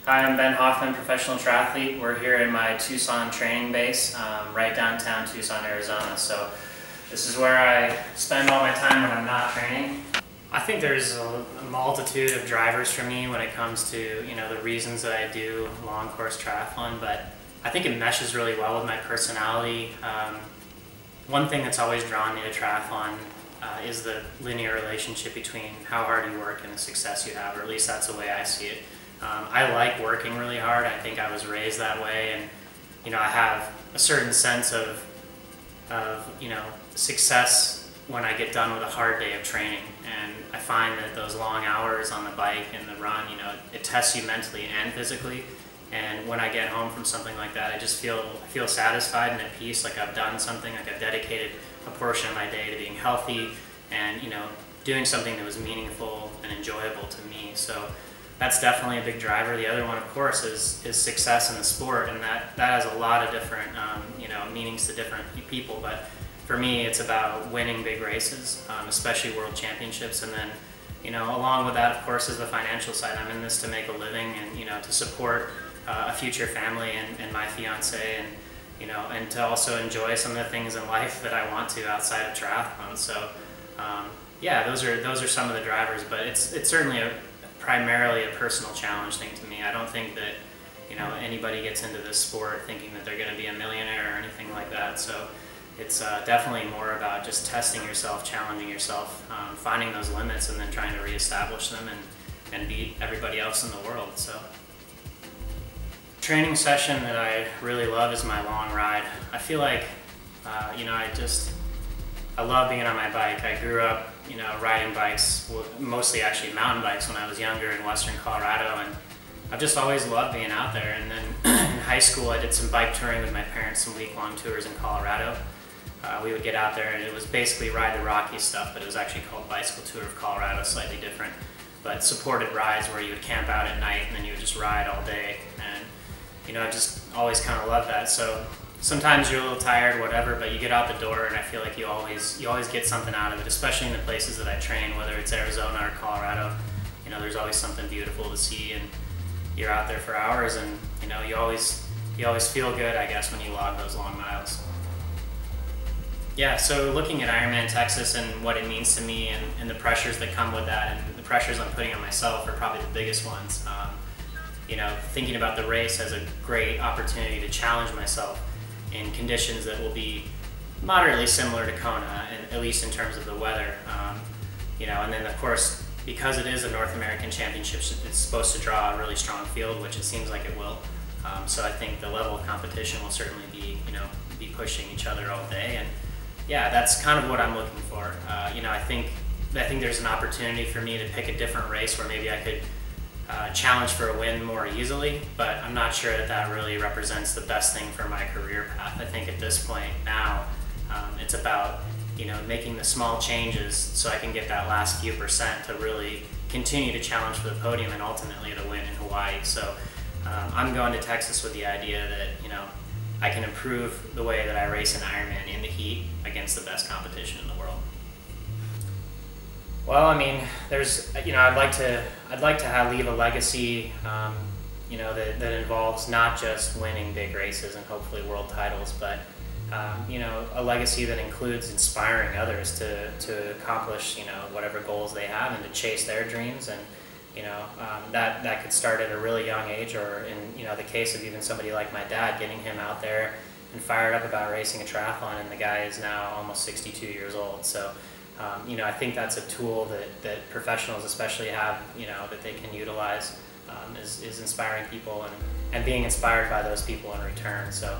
Hi, I'm Ben Hoffman, professional triathlete. We're here in my Tucson training base, right downtown Tucson, Arizona. So this is where I spend all my time when I'm not training. I think there's a multitude of drivers for me when it comes to the reasons that I do long course triathlon, but I think it meshes really well with my personality. One thing that's always drawn me to triathlon is the linear relationship between how hard you work and the success you have, or at least that's the way I see it. I like working really hard. I think I was raised that way, and I have a certain sense of success when I get done with a hard day of training. And I find that those long hours on the bike and the run, it tests you mentally and physically. And when I get home from something like that, I just feel satisfied and at peace, like I've done something, like I've dedicated a portion of my day to being healthy and doing something that was meaningful and enjoyable to me. So that's definitely a big driver. The other one, of course, is success in the sport, and that has a lot of different meanings to different people. But for me, it's about winning big races, especially world championships, and then along with that, of course, is the financial side. I'm in this to make a living and to support a future family and my fiance, and to also enjoy some of the things in life that I want to outside of triathlon. So yeah, those are some of the drivers, but it's certainly primarily a personal challenge thing to me. I don't think that anybody gets into this sport thinking that they're going to be a millionaire or anything like that. So it's definitely more about just testing yourself, challenging yourself, finding those limits, and then trying to reestablish them and beat everybody else in the world. So training session that I really love is my long ride. I feel like I love being on my bike. I grew up riding bikes, mostly actually mountain bikes, when I was younger in western Colorado, and I've just always loved being out there. And then in high school I did some bike touring with my parents, some week-long tours in Colorado. We would get out there and it was basically Ride the Rockies stuff, but it was actually called Bicycle Tour of Colorado, slightly different, but supported rides where you would camp out at night and then you would just ride all day. And I just always kind of loved that. So sometimes you're a little tired, whatever, but you get out the door and I feel like you always get something out of it, especially in the places that I train, whether it's Arizona or Colorado. There's always something beautiful to see, and you're out there for hours, and you always feel good, I guess, when you log those long miles. Yeah, so looking at Ironman Texas and what it means to me and the pressures that come with that and the pressures I'm putting on myself are probably the biggest ones. Thinking about the race as a great opportunity to challenge myself in conditions that will be moderately similar to Kona, and at least in terms of the weather. And then of course, because it is a North American Championship, it's supposed to draw a really strong field, which it seems like it will. So I think the level of competition will certainly be pushing each other all day, and yeah, that's kind of what I'm looking for. I think there's an opportunity for me to pick a different race where maybe I could challenge for a win more easily, but I'm not sure that really represents the best thing for my career path. I think at this point now, it's about making the small changes so I can get that last few percent to really continue to challenge for the podium and ultimately the win in Hawaii. So I'm going to Texas with the idea that I can improve the way that I race an Ironman in the heat against the best competition in the world. Well, I mean, there's, I'd like to leave a legacy, that involves not just winning big races and hopefully world titles, but a legacy that includes inspiring others to accomplish, whatever goals they have and to chase their dreams. And that could start at a really young age, or in the case of even somebody like my dad, getting him out there and fired up about racing a triathlon, and the guy is now almost 62 years old. So I think that's a tool that professionals especially have, that they can utilize, is inspiring people and being inspired by those people in return. So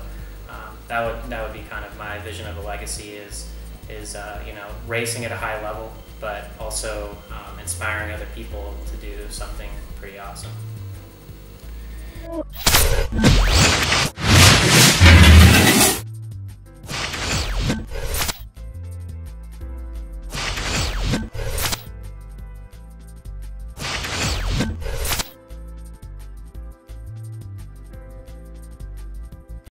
that would be kind of my vision of a legacy, is racing at a high level, but also inspiring other people to do something pretty awesome.